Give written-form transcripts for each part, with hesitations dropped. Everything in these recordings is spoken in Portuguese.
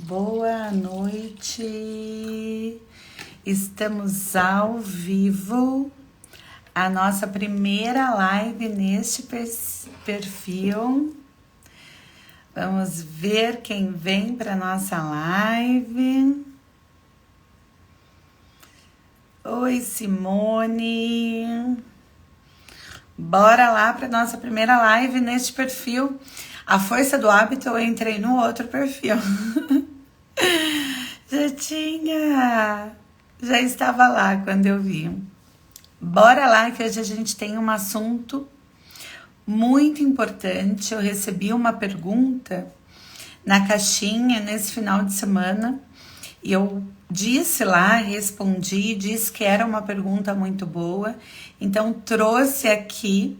Boa noite, estamos ao vivo, a nossa primeira live neste perfil. Vamos ver quem vem para nossa live. Oi, Simone. Bora lá para nossa primeira live neste perfil. A força do hábito, eu entrei no outro perfil. Já estava lá quando eu vi. Bora lá que hoje a gente tem um assunto muito importante. Eu recebi uma pergunta na caixinha nesse final de semana e eu disse lá, respondi, disse que era uma pergunta muito boa. Então trouxe aqui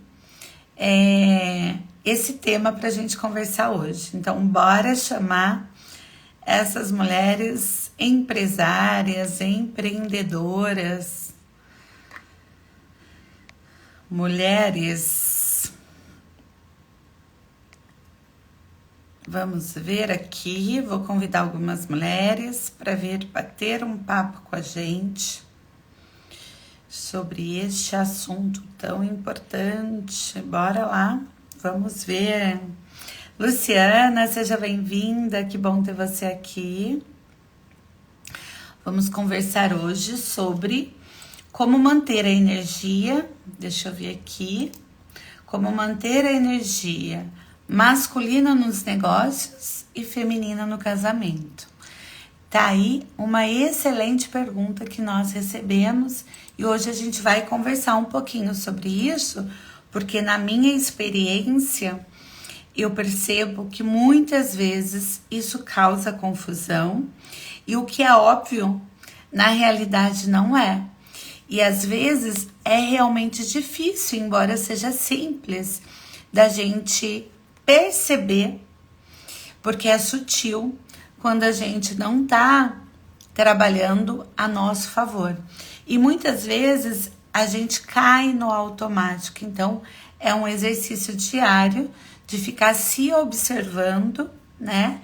esse tema para a gente conversar hoje. Então bora chamar essas mulheres empresárias, empreendedoras, mulheres. Vamos ver aqui, vou convidar algumas mulheres para vir bater um papo com a gente sobre este assunto tão importante. Bora lá, vamos ver. Luciana, seja bem-vinda, que bom ter você aqui. Vamos conversar hoje sobre como manter a energia, deixa eu ver aqui, como manter a energia masculina nos negócios e feminina no casamento. Tá aí uma excelente pergunta que nós recebemos e hoje a gente vai conversar um pouquinho sobre isso, porque na minha experiência eu percebo que muitas vezes isso causa confusão e o que é óbvio, na realidade não é. E às vezes é realmente difícil, embora seja simples, da gente perceber, porque é sutil quando a gente não está trabalhando a nosso favor. E muitas vezes a gente cai no automático. Então é um exercício diário de ficar se observando, né?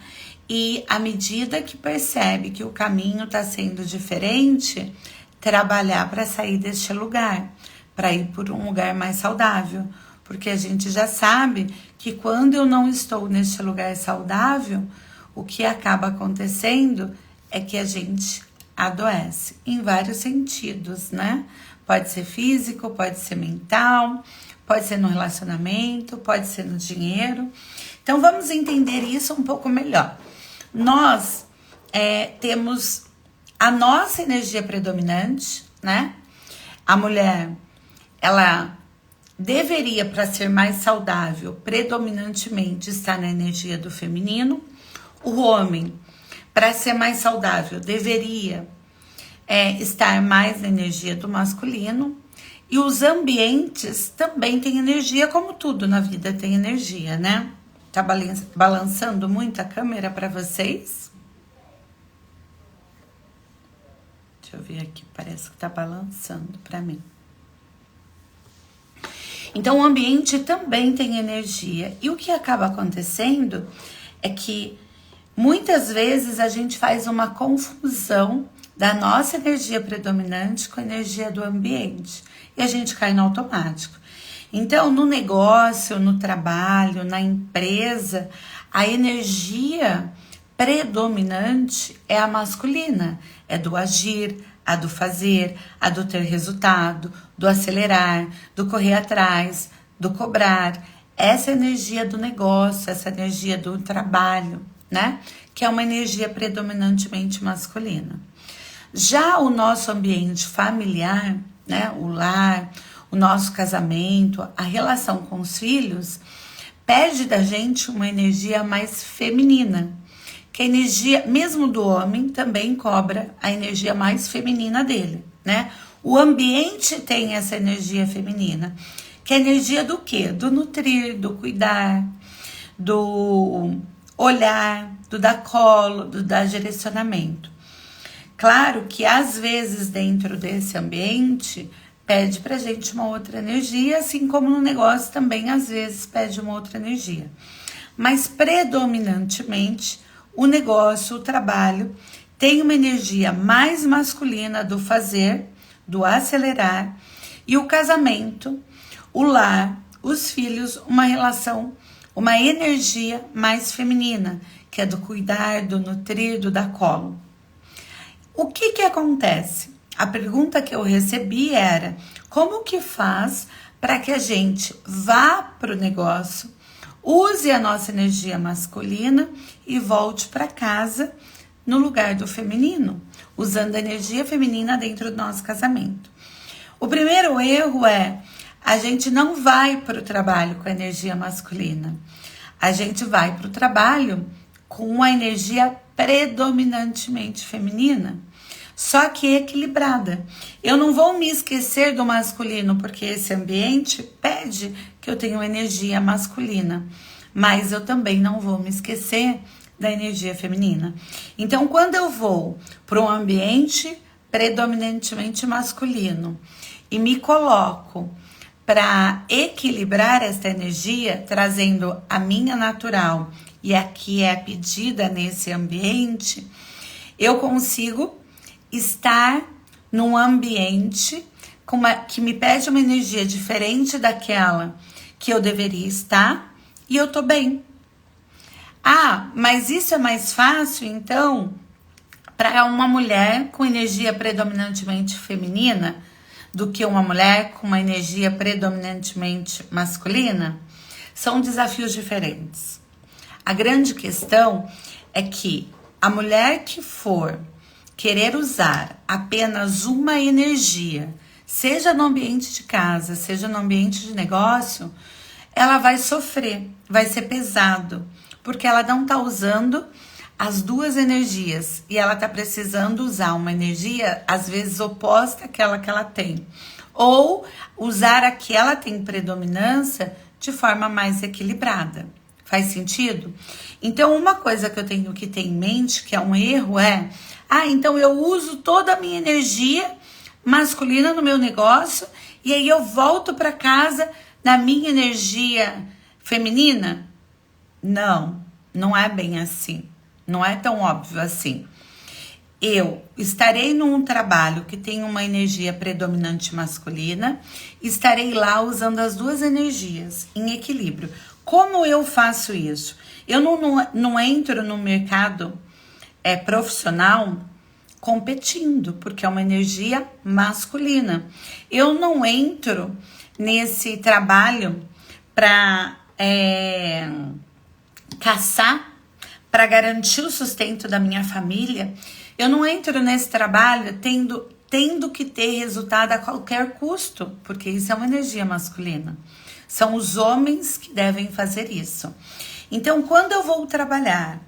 E à medida que percebe que o caminho está sendo diferente, trabalhar para sair deste lugar, para ir por um lugar mais saudável. Porque a gente já sabe que quando eu não estou neste lugar saudável, o que acaba acontecendo é que a gente adoece em vários sentidos, né? Pode ser físico, pode ser mental, pode ser no relacionamento, pode ser no dinheiro. Então vamos entender isso um pouco melhor. Nós temos a nossa energia predominante, né? A mulher, ela deveria, para ser mais saudável, predominantemente estar na energia do feminino. O homem, para ser mais saudável, deveria estar mais na energia do masculino. E os ambientes também têm energia, como tudo na vida tem energia, né? Tá balançando muito a câmera para vocês? Deixa eu ver aqui, parece que tá balançando para mim. Então, o ambiente também tem energia. E o que acaba acontecendo é que muitas vezes a gente faz uma confusão da nossa energia predominante com a energia do ambiente. E a gente cai no automático. Então, no negócio, no trabalho, na empresa, a energia predominante é a masculina. É do agir, a do fazer, a do ter resultado, do acelerar, do correr atrás, do cobrar. Essa energia do negócio, essa energia do trabalho, né? Que é uma energia predominantemente masculina. Já o nosso ambiente familiar, né? O lar, o nosso casamento, a relação com os filhos, pede da gente uma energia mais feminina. Que a energia, mesmo do homem, também cobra a energia mais feminina dele, né? O ambiente tem essa energia feminina, que é a energia do quê? Do nutrir, do cuidar, do olhar, do dar colo, do dar direcionamento. Claro que às vezes dentro desse ambiente pede pra gente uma outra energia, assim como no negócio também às vezes pede uma outra energia. Mas predominantemente o negócio, o trabalho, tem uma energia mais masculina do fazer, do acelerar, e o casamento, o lar, os filhos, uma relação, uma energia mais feminina, que é do cuidar, do nutrir, do dar colo. O que acontece? A pergunta que eu recebi era: como que faz para que a gente vá para o negócio, use a nossa energia masculina e volte para casa no lugar do feminino, usando a energia feminina dentro do nosso casamento? O primeiro erro é: a gente não vai para o trabalho com a energia masculina. A gente vai para o trabalho com a energia predominantemente feminina, só que equilibrada. Eu não vou me esquecer do masculino, porque esse ambiente pede que eu tenha uma energia masculina, mas eu também não vou me esquecer da energia feminina. Então, quando eu vou para um ambiente predominantemente masculino e me coloco para equilibrar esta energia, trazendo a minha natural e a que é pedida nesse ambiente, eu consigo estar num ambiente que me pede uma energia diferente daquela que eu deveria estar, e eu tô bem. Ah, mas isso é mais fácil, então, para uma mulher com energia predominantemente feminina do que uma mulher com uma energia predominantemente masculina? São desafios diferentes. A grande questão é que a mulher que for querer usar apenas uma energia, seja no ambiente de casa, seja no ambiente de negócio, ela vai sofrer, vai ser pesado, porque ela não está usando as duas energias e ela está precisando usar uma energia, às vezes, oposta àquela que ela tem, ou usar a que ela tem predominância de forma mais equilibrada. Faz sentido? Então, uma coisa que eu tenho que ter em mente, que é um erro, é: então eu uso toda a minha energia masculina no meu negócio e aí eu volto para casa na minha energia feminina? Não, não é bem assim. Não é tão óbvio assim. Eu estarei num trabalho que tem uma energia predominante masculina, estarei lá usando as duas energias em equilíbrio. Como eu faço isso? Eu não entro no mercado profissional competindo, porque é uma energia masculina. Eu não entro nesse trabalho para caçar, para garantir o sustento da minha família. Eu não entro nesse trabalho tendo que ter resultado a qualquer custo, porque isso é uma energia masculina. São os homens que devem fazer isso. Então, quando eu vou trabalhar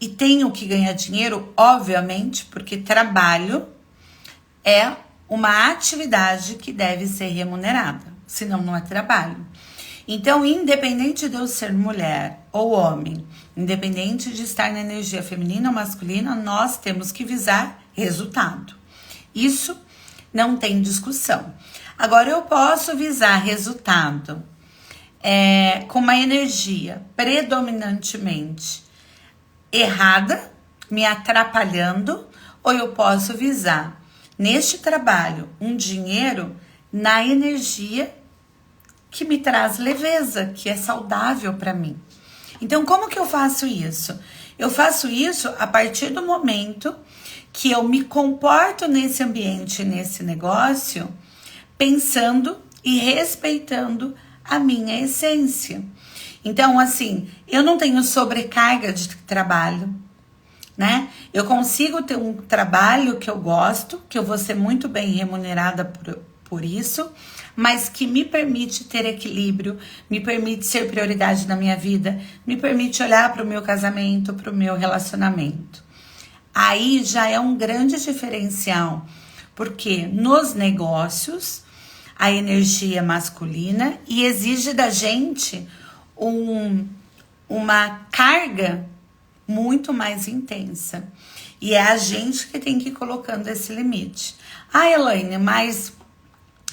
e tenho que ganhar dinheiro, obviamente, porque trabalho é uma atividade que deve ser remunerada, senão não é trabalho. Então, independente de eu ser mulher ou homem, independente de estar na energia feminina ou masculina, nós temos que visar resultado. Isso não tem discussão. Agora, eu posso visar resultado com uma energia predominantemente errada, me atrapalhando, ou eu posso visar neste trabalho um dinheiro na energia que me traz leveza, que é saudável para mim. Então, como que eu faço isso? Eu faço isso a partir do momento que eu me comporto nesse ambiente, nesse negócio, pensando e respeitando a minha essência. Então, assim, eu não tenho sobrecarga de trabalho, né? Eu consigo ter um trabalho que eu gosto, que eu vou ser muito bem remunerada por isso, mas que me permite ter equilíbrio, me permite ser prioridade na minha vida, me permite olhar para o meu casamento, para o meu relacionamento. Aí já é um grande diferencial, porque nos negócios a energia é masculina e exige da gente uma carga muito mais intensa. E é a gente que tem que ir colocando esse limite. Elaine, mas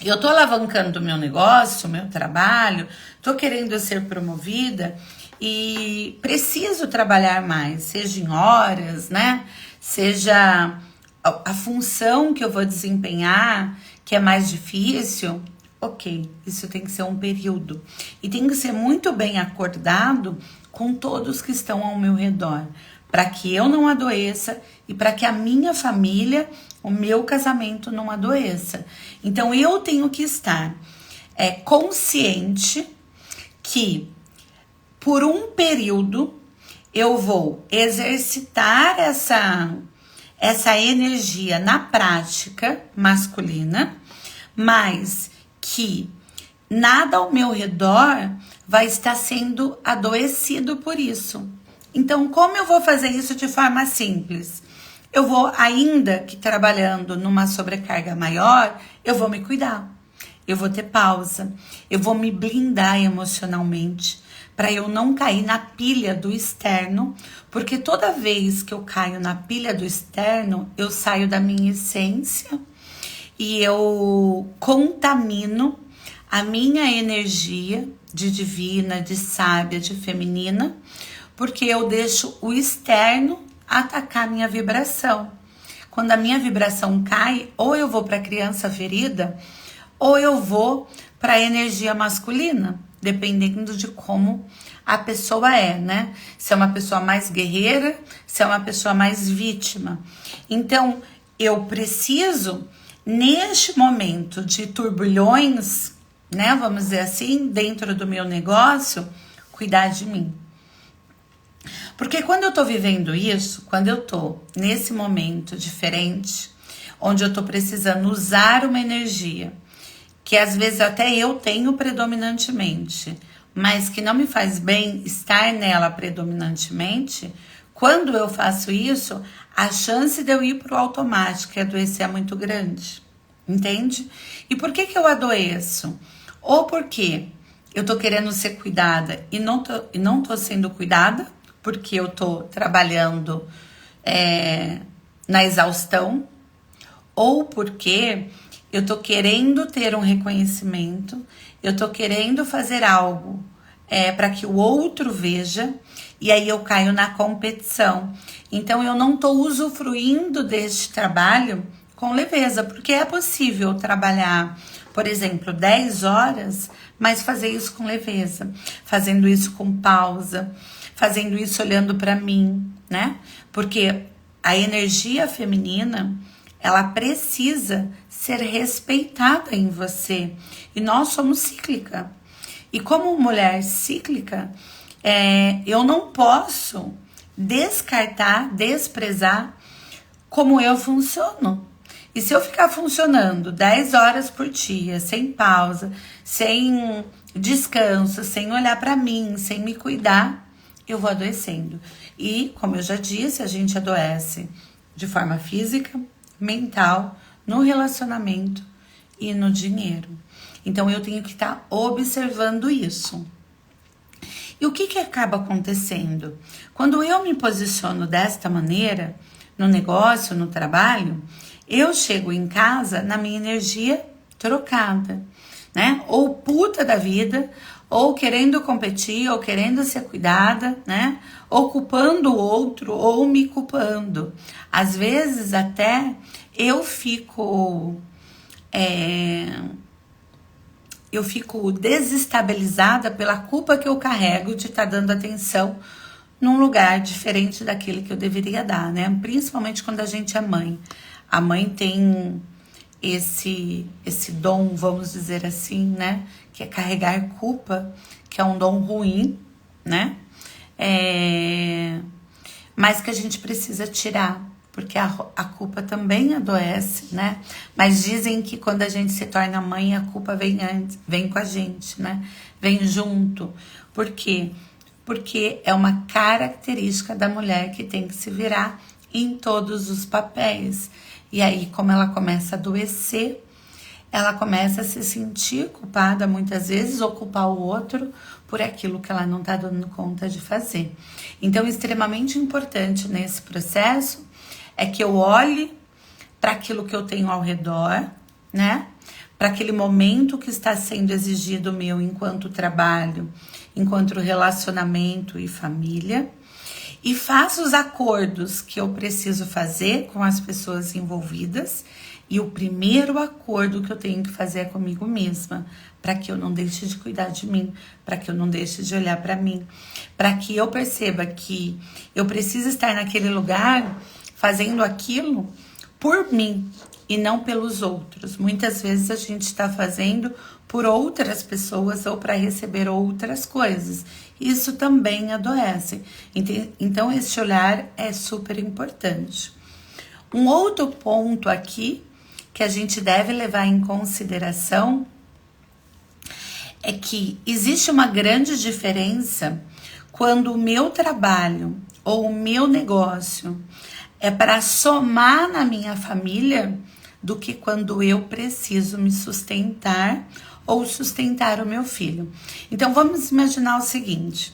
eu tô alavancando o meu negócio, o meu trabalho, tô querendo ser promovida e preciso trabalhar mais, seja em horas, né? Seja a função que eu vou desempenhar, que é mais difícil, ok, isso tem que ser um período. E tem que ser muito bem acordado com todos que estão ao meu redor, para que eu não adoeça e para que a minha família, o meu casamento não adoeça. Então eu tenho que estar consciente que por um período eu vou exercitar essa energia na prática masculina, mas que nada ao meu redor vai estar sendo adoecido por isso. Então, como eu vou fazer isso de forma simples? Eu vou, ainda que trabalhando numa sobrecarga maior, eu vou me cuidar. Eu vou ter pausa. Eu vou me blindar emocionalmente para eu não cair na pilha do externo, porque toda vez que eu caio na pilha do externo, eu saio da minha essência e eu contamino a minha energia de divina, de sábia, de feminina, porque eu deixo o externo atacar a minha vibração. Quando a minha vibração cai, ou eu vou para a criança ferida, ou eu vou para a energia masculina, dependendo de como a pessoa é, né? Se é uma pessoa mais guerreira, se é uma pessoa mais vítima. Então, eu preciso, neste momento de turbulhões, né? Vamos dizer assim, dentro do meu negócio, cuidar de mim. Porque quando eu tô vivendo isso, quando eu tô nesse momento diferente, onde eu tô precisando usar uma energia, que às vezes até eu tenho predominantemente, mas que não me faz bem estar nela predominantemente, quando eu faço isso, a chance de eu ir pro automático e adoecer é muito grande, entende? E por que eu adoeço? Ou porque eu tô querendo ser cuidada e não tô sendo cuidada, porque eu tô trabalhando na exaustão, ou porque eu tô querendo ter um reconhecimento, eu tô querendo fazer algo para que o outro veja, e aí eu caio na competição. Então eu não tô usufruindo deste trabalho com leveza, porque é possível trabalhar, por exemplo, 10 horas, mas fazer isso com leveza, fazendo isso com pausa, fazendo isso olhando para mim, né? Porque a energia feminina, ela precisa ser respeitada em você. E nós somos cíclica. E como mulher cíclica, eu não posso descartar, desprezar como eu funciono. E se eu ficar funcionando 10 horas por dia, sem pausa, sem descanso, sem olhar para mim, sem me cuidar, eu vou adoecendo. E, como eu já disse, a gente adoece de forma física, mental, no relacionamento e no dinheiro. Então, eu tenho que estar observando isso. E o que acaba acontecendo? Quando eu me posiciono desta maneira, no negócio, no trabalho, eu chego em casa na minha energia trocada, né? Ou puta da vida, ou querendo competir, ou querendo ser cuidada, né? Ou culpando o outro, ou me culpando. Às vezes até eu fico desestabilizada pela culpa que eu carrego de estar dando atenção num lugar diferente daquele que eu deveria dar, né? Principalmente quando a gente é mãe. A mãe tem esse dom, vamos dizer assim, né? Que é carregar culpa, que é um dom ruim, né? Mas que a gente precisa tirar, porque a culpa também adoece, né? Mas dizem que quando a gente se torna mãe, a culpa vem antes, vem com a gente, né? Vem junto. Por quê? Porque é uma característica da mulher que tem que se virar em todos os papéis. E aí, como ela começa a adoecer, ela começa a se sentir culpada muitas vezes, ou culpar o outro por aquilo que ela não está dando conta de fazer. Então, extremamente importante nesse processo é que eu olhe para aquilo que eu tenho ao redor, né? Para aquele momento que está sendo exigido meu enquanto trabalho, enquanto relacionamento e família, e faço os acordos que eu preciso fazer com as pessoas envolvidas. E o primeiro acordo que eu tenho que fazer é comigo mesma, para que eu não deixe de cuidar de mim, para que eu não deixe de olhar para mim, para que eu perceba que eu preciso estar naquele lugar fazendo aquilo por mim e não pelos outros. Muitas vezes a gente está fazendo por outras pessoas ou para receber outras coisas. Isso também adoece. Então, esse olhar é super importante. Um outro ponto aqui que a gente deve levar em consideração é que existe uma grande diferença quando o meu trabalho ou o meu negócio é para somar na minha família do que quando eu preciso me sustentar ou sustentar o meu filho. Então vamos imaginar o seguinte: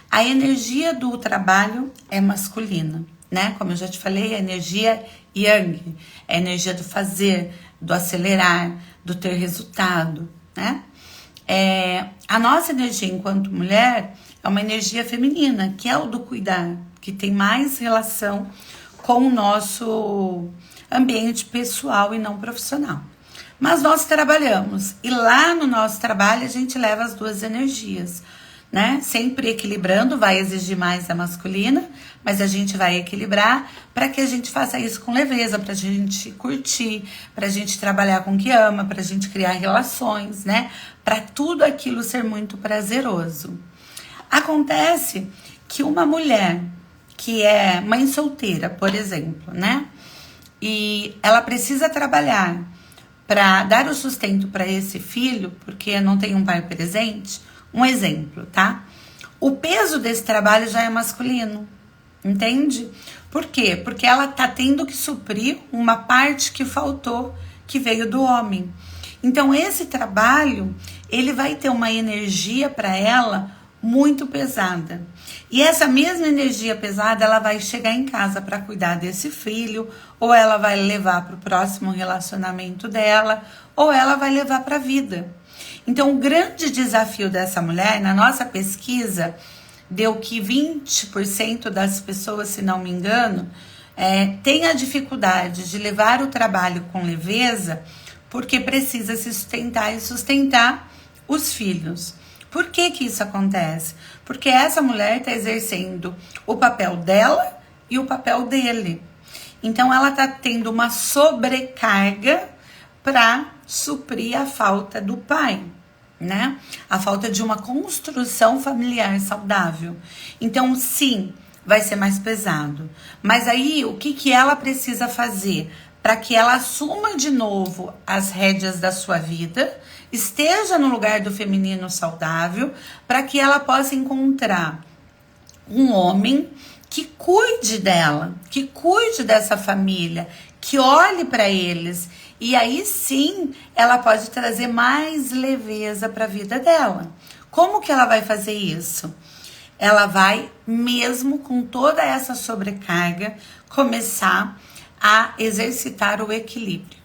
a energia do trabalho é masculina, né? Como eu já te falei, a energia Yang, é a energia do fazer, do acelerar, do ter resultado, né? A nossa energia enquanto mulher é uma energia feminina, que é o do cuidar, que tem mais relação com o nosso ambiente pessoal e não profissional. Mas nós trabalhamos, e lá no nosso trabalho a gente leva as duas energias, né? Sempre equilibrando, vai exigir mais a masculina, mas a gente vai equilibrar para que a gente faça isso com leveza, para a gente curtir, para a gente trabalhar com o que ama, para a gente criar relações, né? Para tudo aquilo ser muito prazeroso. Acontece que uma mulher que é mãe solteira, por exemplo, né? E ela precisa trabalhar para dar o sustento para esse filho, porque não tem um pai presente. Um exemplo, tá? O peso desse trabalho já é masculino, entende? Por quê? Porque ela tá tendo que suprir uma parte que faltou, que veio do homem. Então, esse trabalho, ele vai ter uma energia para ela muito pesada. E essa mesma energia pesada, ela vai chegar em casa para cuidar desse filho, ou ela vai levar para o próximo relacionamento dela, ou ela vai levar para a vida. Então, o grande desafio dessa mulher, na nossa pesquisa, deu que 20% das pessoas, se não me engano, tem a dificuldade de levar o trabalho com leveza, porque precisa se sustentar e sustentar os filhos. Por que que isso acontece? Porque essa mulher está exercendo o papel dela e o papel dele. Então, ela está tendo uma sobrecarga para suprir a falta do pai, né? A falta de uma construção familiar saudável. Então, sim, vai ser mais pesado. Mas aí, o que que ela precisa fazer para que ela assuma de novo as rédeas da sua vida, esteja no lugar do feminino saudável, para que ela possa encontrar um homem que cuide dela, que cuide dessa família, que olhe para eles. E aí sim, ela pode trazer mais leveza para a vida dela. Como que ela vai fazer isso? Ela vai, mesmo com toda essa sobrecarga, começar a exercitar o equilíbrio,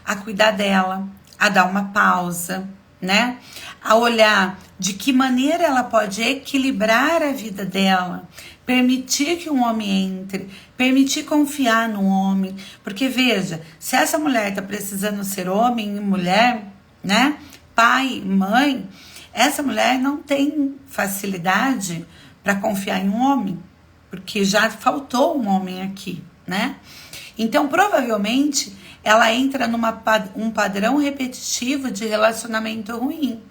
a cuidar dela, a dar uma pausa, né? A olhar de que maneira ela pode equilibrar a vida dela, permitir que um homem entre, permitir confiar no homem. Porque veja, se essa mulher está precisando ser homem e mulher, né? Pai, mãe, essa mulher não tem facilidade para confiar em um homem, porque já faltou um homem aqui, né? Então, provavelmente, ela entra um padrão repetitivo de relacionamento ruim.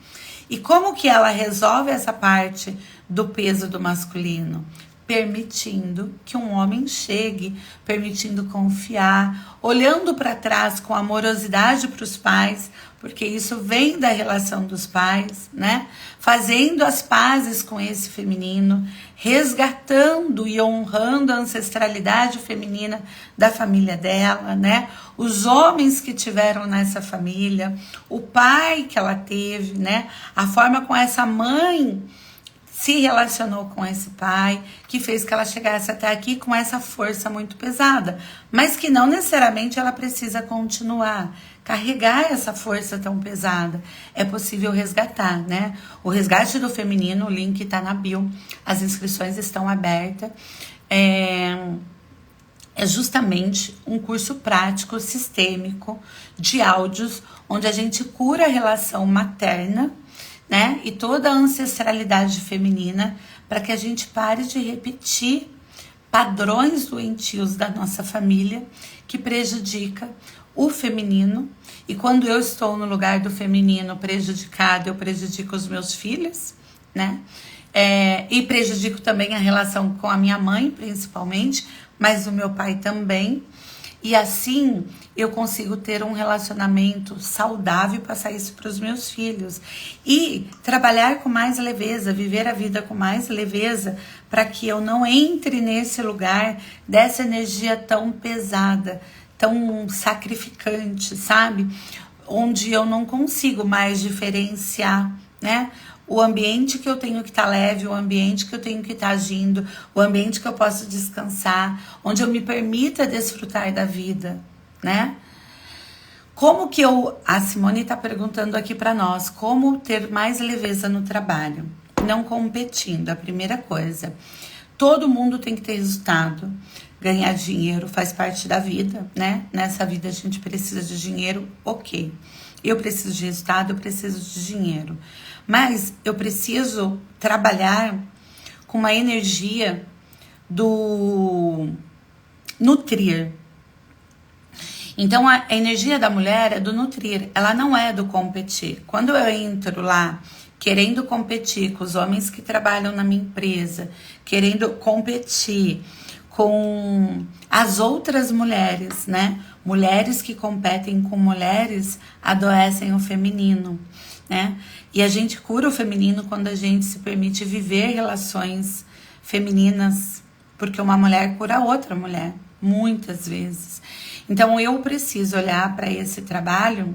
E como que ela resolve essa parte do peso do masculino? Permitindo que um homem chegue, permitindo confiar, olhando para trás com amorosidade para os pais, porque isso vem da relação dos pais, né? Fazendo as pazes com esse feminino, resgatando e honrando a ancestralidade feminina da família dela, né? Os homens que tiveram nessa família, o pai que ela teve, né? A forma com essa mãe se relacionou com esse pai, que fez que ela chegasse até aqui com essa força muito pesada, mas que não necessariamente ela precisa continuar carregar essa força tão pesada. É possível resgatar, né? O resgate do feminino, o link tá na bio, as inscrições estão abertas. É justamente um curso prático, sistêmico, de áudios, onde a gente cura a relação materna, né? E toda a ancestralidade feminina, para que a gente pare de repetir padrões doentios da nossa família, que prejudica o feminino. E quando eu estou no lugar do feminino prejudicado, eu prejudico os meus filhos, né? E prejudico também a relação com a minha mãe, principalmente, mas o meu pai também. E assim eu consigo ter um relacionamento saudável e passar isso para os meus filhos. E trabalhar com mais leveza, viver a vida com mais leveza, para que eu não entre nesse lugar dessa energia tão pesada, tão sacrificante, sabe? Onde eu não consigo mais diferenciar, né? O ambiente que eu tenho que estar leve, o ambiente que eu tenho que estar agindo, o ambiente que eu posso descansar, onde eu me permita desfrutar da vida, né? Como que a Simone está perguntando aqui para nós, como ter mais leveza no trabalho? Não competindo, a primeira coisa. Todo mundo tem que ter resultado. Ganhar dinheiro faz parte da vida, né? Nessa vida a gente precisa de dinheiro, ok. Eu preciso de resultado, eu preciso de dinheiro. Mas eu preciso trabalhar com uma energia do nutrir. Então, a energia da mulher é do nutrir, ela não é do competir. Quando eu entro lá querendo competir com os homens que trabalham na minha empresa, querendo competir com as outras mulheres, né? Mulheres que competem com mulheres adoecem o feminino, né? E a gente cura o feminino quando a gente se permite viver relações femininas, porque uma mulher cura outra mulher, muitas vezes. Então eu preciso olhar para esse trabalho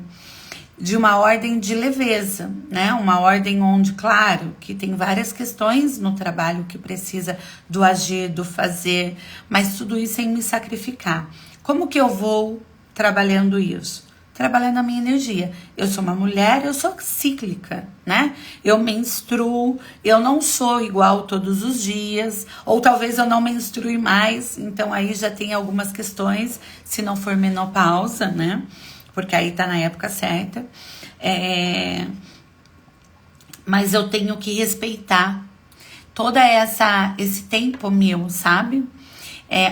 de uma ordem de leveza, né? Uma ordem onde, claro, que tem várias questões no trabalho que precisa do agir, do fazer, mas tudo isso sem me sacrificar. Como que eu vou trabalhando isso? Trabalhando a minha energia. Eu sou uma mulher, eu sou cíclica, né? Eu menstruo, eu não sou igual todos os dias, ou talvez eu não menstrue mais, então aí já tem algumas questões, se não for menopausa, né? Porque aí tá na época certa. Mas eu tenho que respeitar toda esse tempo meu, sabe?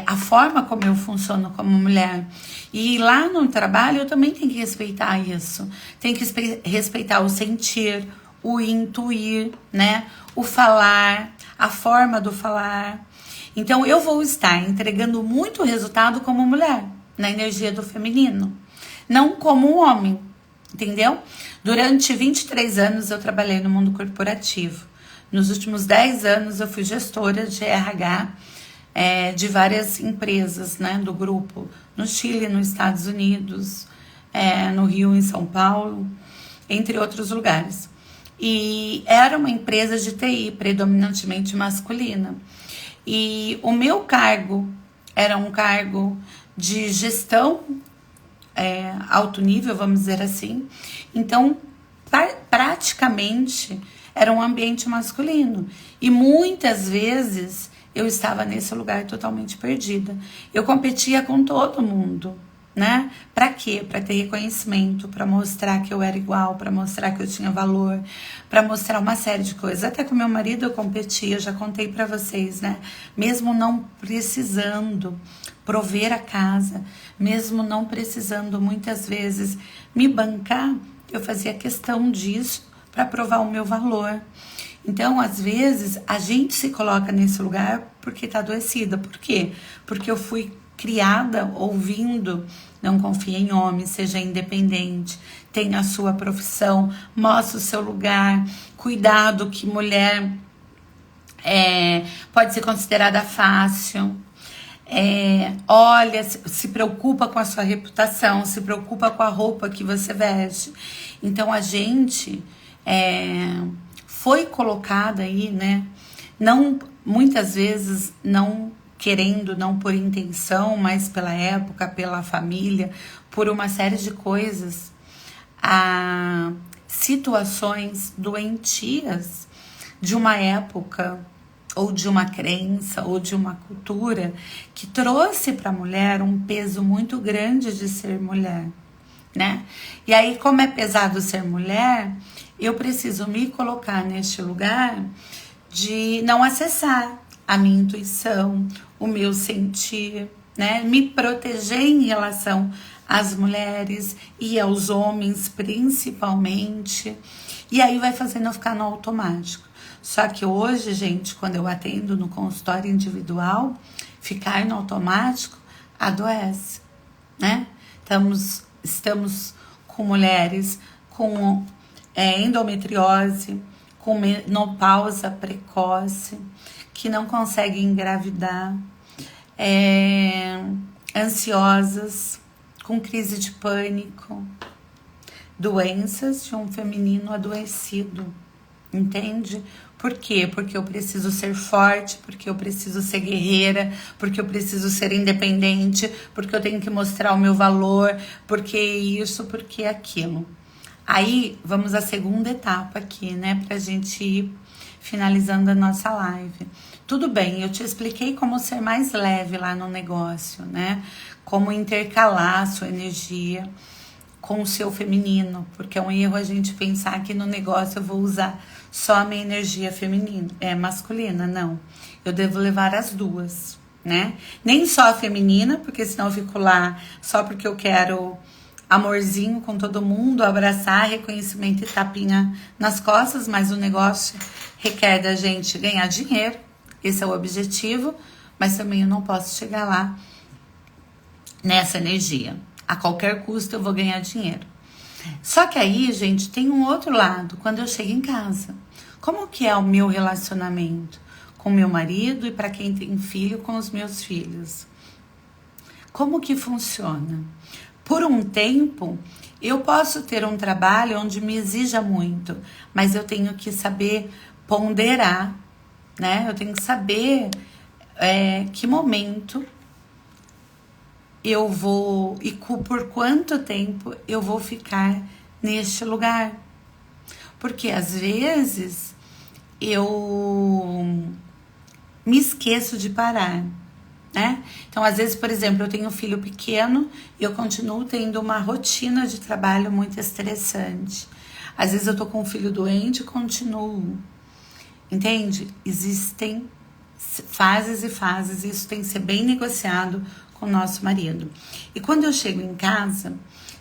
A forma como eu funciono como mulher. E lá no trabalho eu também tenho que respeitar isso. Tenho que respeitar o sentir, o intuir, né? O falar, a forma do falar. Então eu vou estar entregando muito resultado como mulher, na energia do feminino. Não como um homem, entendeu? Durante 23 anos eu trabalhei no mundo corporativo. Nos últimos 10 anos eu fui gestora de RH de várias empresas, né, do grupo, no Chile, nos Estados Unidos, no Rio, em São Paulo, entre outros lugares. E era uma empresa de TI, predominantemente masculina. E o meu cargo era um cargo de gestão alto nível, vamos dizer assim. Então, praticamente era um ambiente masculino. E muitas vezes eu estava nesse lugar totalmente perdida. Eu competia com todo mundo, né? Para quê? Para ter reconhecimento, para mostrar que eu era igual, para mostrar que eu tinha valor, para mostrar uma série de coisas. Até com meu marido eu competia, eu já contei para vocês, né? Mesmo não precisando prover a casa, mesmo não precisando muitas vezes me bancar, eu fazia questão disso para provar o meu valor. Então, às vezes, a gente se coloca nesse lugar porque tá adoecida. Por quê? Porque eu fui criada ouvindo: não confie em homem, seja independente, tenha a sua profissão, mostre o seu lugar, cuidado que mulher pode ser considerada fácil. Olha, se preocupa com a sua reputação, se preocupa com a roupa que você veste. Então, a gente foi colocada aí, né? Não, muitas vezes não querendo, não por intenção, mas pela época, pela família, por uma série de coisas, a situações doentias de uma época, ou de uma crença, ou de uma cultura que trouxe para a mulher um peso muito grande de ser mulher, né? E aí, como é pesado ser mulher, eu preciso me colocar neste lugar de não acessar a minha intuição, o meu sentir, né? Me proteger em relação às mulheres e aos homens principalmente. E aí vai fazendo eu ficar no automático. Só que hoje, gente, quando eu atendo no consultório individual, ficar no automático adoece, né? Estamos com mulheres com endometriose, com menopausa precoce, que não conseguem engravidar, ansiosas, com crise de pânico, doenças de um feminino adoecido, entende? Por quê? Porque eu preciso ser forte, porque eu preciso ser guerreira, porque eu preciso ser independente, porque eu tenho que mostrar o meu valor, porque isso, porque aquilo. Aí, vamos à segunda etapa aqui, né, pra gente ir finalizando a nossa live. Tudo bem, eu te expliquei como ser mais leve lá no negócio, né? Como intercalar a sua energia com o seu feminino, porque é um erro a gente pensar que no negócio eu vou usar só a minha energia feminina, masculina, não. Eu devo levar as duas, né? Nem só a feminina, porque senão eu fico lá só porque eu quero amorzinho com todo mundo, abraçar, reconhecimento e tapinha nas costas, mas o negócio requer da gente ganhar dinheiro, esse é o objetivo, mas também eu não posso chegar lá nessa energia. A qualquer custo eu vou ganhar dinheiro. Só que aí, gente, tem um outro lado, quando eu chego em casa. Como que é o meu relacionamento com meu marido e para quem tem filho, com os meus filhos? Como que funciona? Por um tempo, eu posso ter um trabalho onde me exija muito, mas eu tenho que saber ponderar, né? Eu tenho que saber que momento eu vou e por quanto tempo eu vou ficar neste lugar. Porque às vezes eu me esqueço de parar, né? Então, às vezes, por exemplo, eu tenho um filho pequeno e eu continuo tendo uma rotina de trabalho muito estressante. Às vezes eu tô com um filho doente e continuo. Entende? Existem fases e fases, e isso tem que ser bem negociado com o nosso marido. E quando eu chego em casa,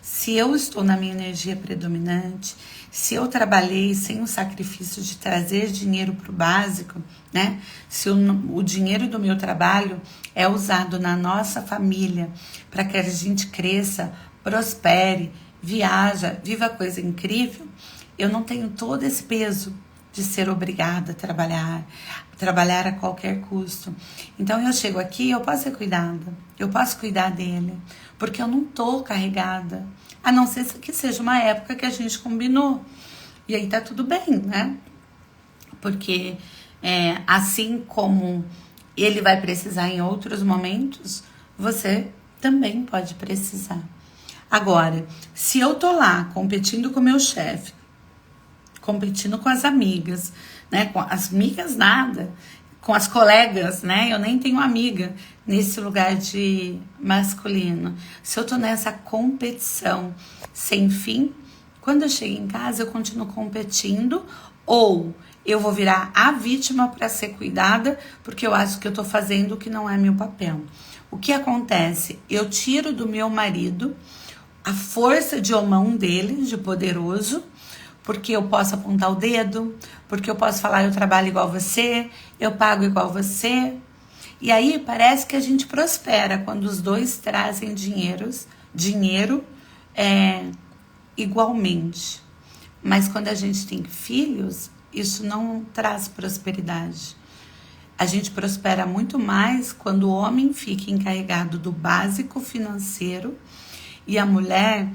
se eu estou na minha energia predominante, se eu trabalhei sem o sacrifício de trazer dinheiro para o básico, né? Se o dinheiro do meu trabalho é usado na nossa família para que a gente cresça, prospere, viaja, viva coisa incrível, eu não tenho todo esse peso de ser obrigada a trabalhar a qualquer custo. Então eu chego aqui, eu posso ser cuidada, eu posso cuidar dele, porque eu não tô carregada, a não ser que seja uma época que a gente combinou, e aí tá tudo bem, né? Porque assim como ele vai precisar em outros momentos, você também pode precisar. Agora, se eu tô lá competindo com o meu chefe, competindo com as amigas, né? Com as amigas nada, com as colegas, né? Eu nem tenho amiga nesse lugar de masculino. Se eu tô nessa competição sem fim, quando eu chego em casa eu continuo competindo, ou eu vou virar a vítima para ser cuidada, porque eu acho que eu tô fazendo o que não é meu papel. O que acontece? Eu tiro do meu marido a força de homão dele, de poderoso, porque eu posso apontar o dedo, porque eu posso falar eu trabalho igual você, eu pago igual você. E aí parece que a gente prospera quando os dois trazem dinheiro igualmente. Mas quando a gente tem filhos, isso não traz prosperidade. A gente prospera muito mais quando o homem fica encarregado do básico financeiro e a mulher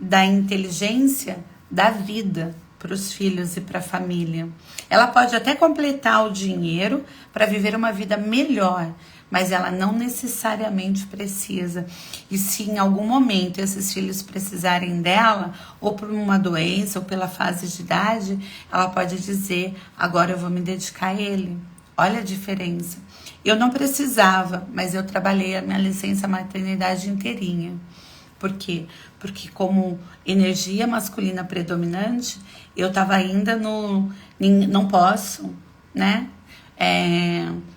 da inteligência da vida, para os filhos e para a família. Ela pode até completar o dinheiro para viver uma vida melhor, mas ela não necessariamente precisa. E se em algum momento esses filhos precisarem dela, ou por uma doença, ou pela fase de idade, ela pode dizer: agora eu vou me dedicar a ele. Olha a diferença. Eu não precisava, mas eu trabalhei a minha licença maternidade inteirinha. Por quê? Porque como energia masculina predominante, eu estava ainda no não posso, né?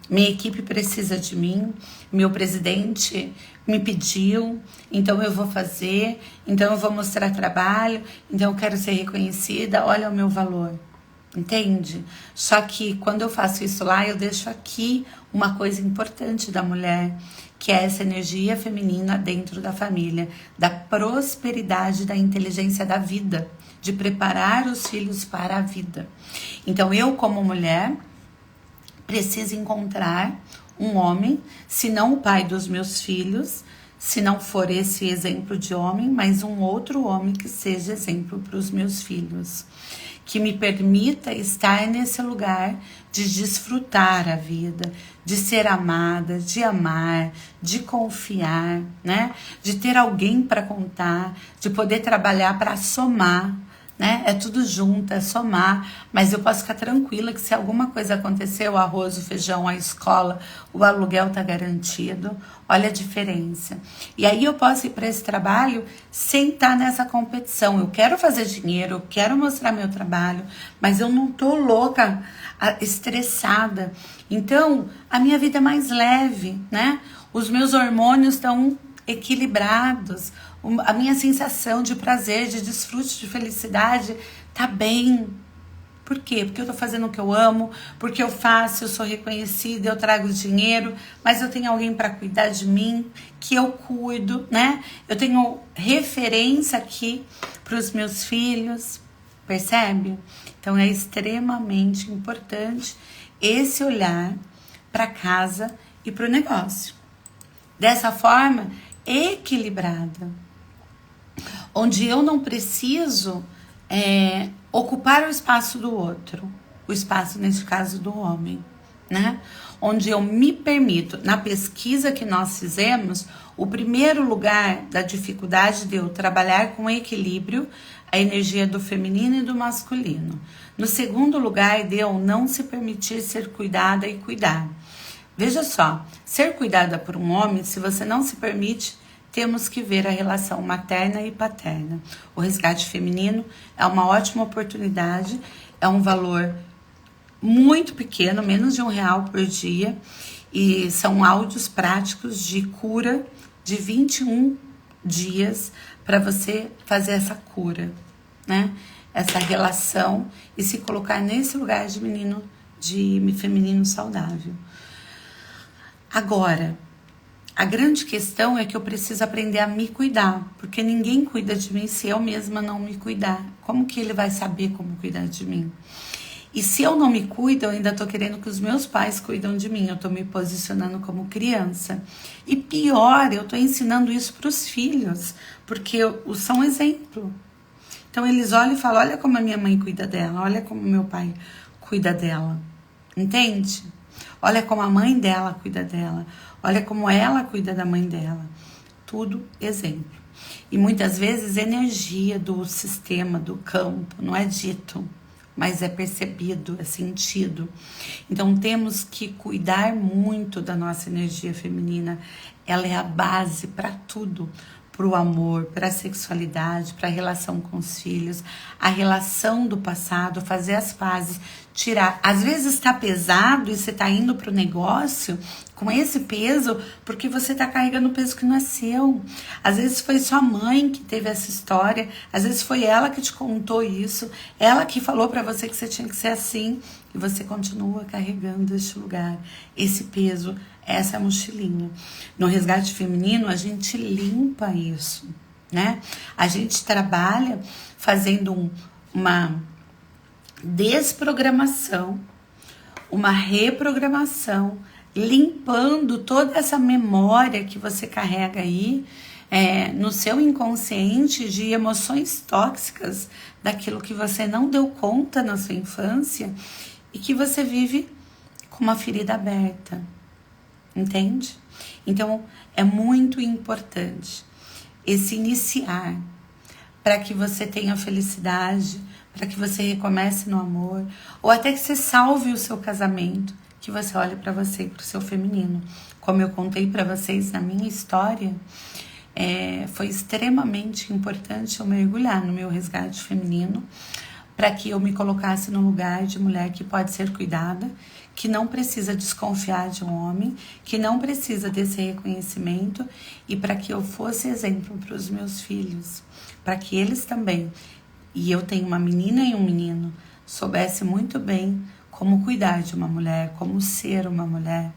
Minha equipe precisa de mim, meu presidente me pediu, então eu vou fazer, então eu vou mostrar trabalho, então eu quero ser reconhecida, olha o meu valor. Entende? Só que quando eu faço isso lá, eu deixo aqui uma coisa importante da mulher, que é essa energia feminina dentro da família, da prosperidade, da inteligência da vida, de preparar os filhos para a vida. Então eu, como mulher, preciso encontrar um homem, se não o pai dos meus filhos, se não for esse exemplo de homem, mas um outro homem que seja exemplo para os meus filhos, que me permita estar nesse lugar de desfrutar a vida, de ser amada, de amar, de confiar, né? De ter alguém para contar, de poder trabalhar para somar, né? É tudo junto, é somar, mas eu posso ficar tranquila que se alguma coisa acontecer, o arroz, o feijão, a escola, o aluguel tá garantido. Olha a diferença. E aí eu posso ir para esse trabalho sem estar nessa competição. Eu quero fazer dinheiro, eu quero mostrar meu trabalho, mas eu não tô louca, estressada. Então, a minha vida é mais leve, né? Os meus hormônios estão equilibrados, a minha sensação de prazer, de desfrute, de felicidade tá bem. Por quê? Porque eu tô fazendo o que eu amo, porque eu faço, eu sou reconhecida, eu trago dinheiro, mas eu tenho alguém para cuidar de mim, que eu cuido, né? Eu tenho referência aqui para os meus filhos, percebe? Então é extremamente importante esse olhar para casa e para o negócio. Dessa forma equilibrada, onde eu não preciso ocupar o espaço do outro, o espaço, nesse caso, do homem, né? Onde eu me permito, na pesquisa que nós fizemos, o primeiro lugar da dificuldade de eu trabalhar com equilíbrio, a energia do feminino e do masculino. No segundo lugar, de eu não se permitir ser cuidada e cuidar. Veja só, ser cuidada por um homem, se você não se permite, temos que ver a relação materna e paterna. O resgate feminino é uma ótima oportunidade, é um valor muito pequeno, menos de R$1 por dia, e são áudios práticos de cura de 21 dias para você fazer essa cura, né? Essa relação e se colocar nesse lugar de feminino saudável. Agora, a grande questão é que eu preciso aprender a me cuidar, porque ninguém cuida de mim se eu mesma não me cuidar. Como que ele vai saber como cuidar de mim? E se eu não me cuido, eu ainda tô querendo que os meus pais cuidam de mim, eu tô me posicionando como criança. E pior, eu tô ensinando isso para os filhos, porque são exemplo. Então eles olham e falam: olha como a minha mãe cuida dela, olha como meu pai cuida dela. Entende? Olha como a mãe dela cuida dela. Olha como ela cuida da mãe dela. Tudo exemplo. E muitas vezes energia do sistema, do campo, não é dito, mas é percebido, é sentido. Então temos que cuidar muito da nossa energia feminina. Ela é a base para tudo. Para o amor, para a sexualidade, para a relação com os filhos, a relação do passado, fazer as pazes, tirar. Às vezes está pesado e você está indo para o negócio com esse peso porque você está carregando peso que não é seu. Às vezes foi sua mãe que teve essa história, às vezes foi ela que te contou isso, ela que falou para você que você tinha que ser assim e você continua carregando este lugar, esse peso, essa mochilinha. No resgate feminino, a gente limpa isso, né? A gente trabalha fazendo uma desprogramação, uma reprogramação, limpando toda essa memória que você carrega aí no seu inconsciente de emoções tóxicas, daquilo que você não deu conta na sua infância e que você vive com uma ferida aberta, entende? Então é muito importante esse iniciar para que você tenha felicidade, para que você recomece no amor, ou até que você salve o seu casamento, que você olhe para você e para o seu feminino. Como eu contei para vocês na minha história, foi extremamente importante eu mergulhar no meu resgate feminino, para que eu me colocasse no lugar de mulher que pode ser cuidada, que não precisa desconfiar de um homem, que não precisa desse reconhecimento, e para que eu fosse exemplo para os meus filhos, para que eles também, e eu tenho uma menina e um menino, soubesse muito bem como cuidar de uma mulher, como ser uma mulher,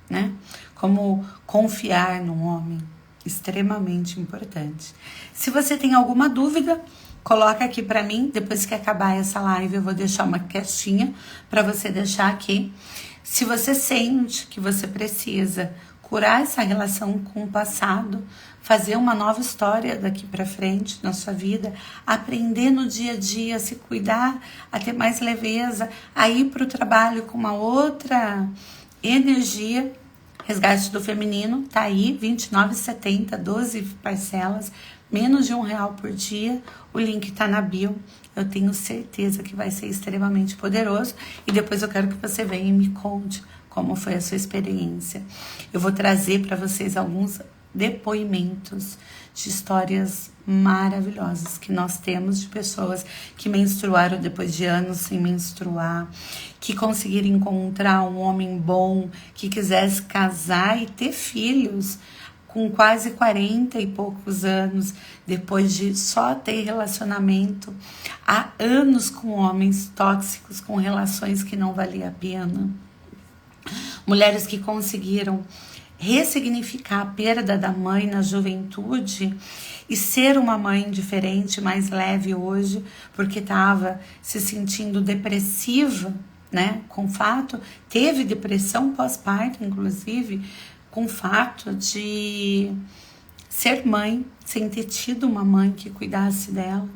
né? Como confiar num homem, extremamente importante. Se você tem alguma dúvida, coloca aqui para mim, depois que acabar essa live eu vou deixar uma caixinha para você deixar aqui. Se você sente que você precisa curar essa relação com o passado, fazer uma nova história daqui para frente na sua vida, aprender no dia a dia a se cuidar, a ter mais leveza, a ir para o trabalho com uma outra energia, Resgate do Feminino, tá aí, R$29,70, 12 parcelas, menos de R$1 por dia. O link tá na bio. Eu tenho certeza que vai ser extremamente poderoso. E depois eu quero que você venha e me conte como foi a sua experiência. Eu vou trazer para vocês alguns depoimentos de histórias maravilhosas que nós temos de pessoas que menstruaram depois de anos sem menstruar, que conseguiram encontrar um homem bom, que quisesse casar e ter filhos com quase 40 e poucos anos, depois de só ter relacionamento há anos com homens tóxicos, com relações que não valia a pena. Mulheres que conseguiram ressignificar a perda da mãe na juventude e ser uma mãe diferente, mais leve hoje, porque estava se sentindo depressiva, né? Com o fato, teve depressão pós-parto, inclusive, com o fato de ser mãe, sem ter tido uma mãe que cuidasse dela.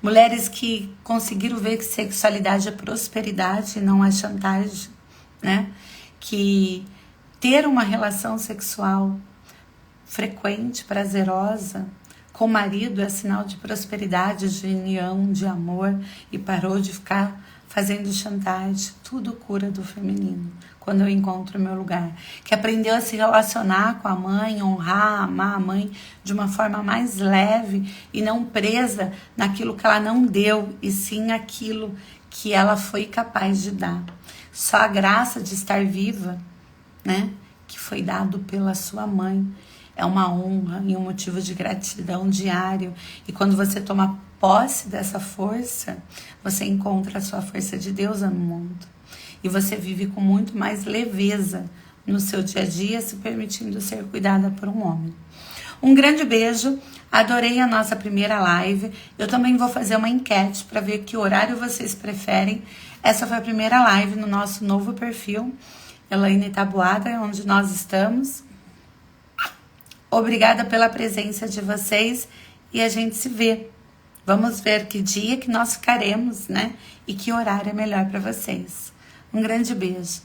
Mulheres que conseguiram ver que sexualidade é prosperidade, não é chantagem, né? Que ter uma relação sexual frequente, prazerosa, com o marido é sinal de prosperidade, de união, de amor, e parou de ficar fazendo chantagem. Tudo cura do feminino, quando eu encontro o meu lugar. Que aprendeu a se relacionar com a mãe, honrar, amar a mãe de uma forma mais leve e não presa naquilo que ela não deu, e sim aquilo que ela foi capaz de dar. Só a graça de estar viva, né, que foi dado pela sua mãe, é uma honra e um motivo de gratidão diário. E quando você toma posse dessa força, você encontra a sua força de Deus no mundo. E você vive com muito mais leveza no seu dia a dia, se permitindo ser cuidada por um homem. Um grande beijo, adorei a nossa primeira live. Eu também vou fazer uma enquete para ver que horário vocês preferem. Essa foi a primeira live no nosso novo perfil, Elaine Taboada, onde nós estamos. Obrigada pela presença de vocês e a gente se vê. Vamos ver que dia que nós ficaremos, né? E que horário é melhor para vocês. Um grande beijo.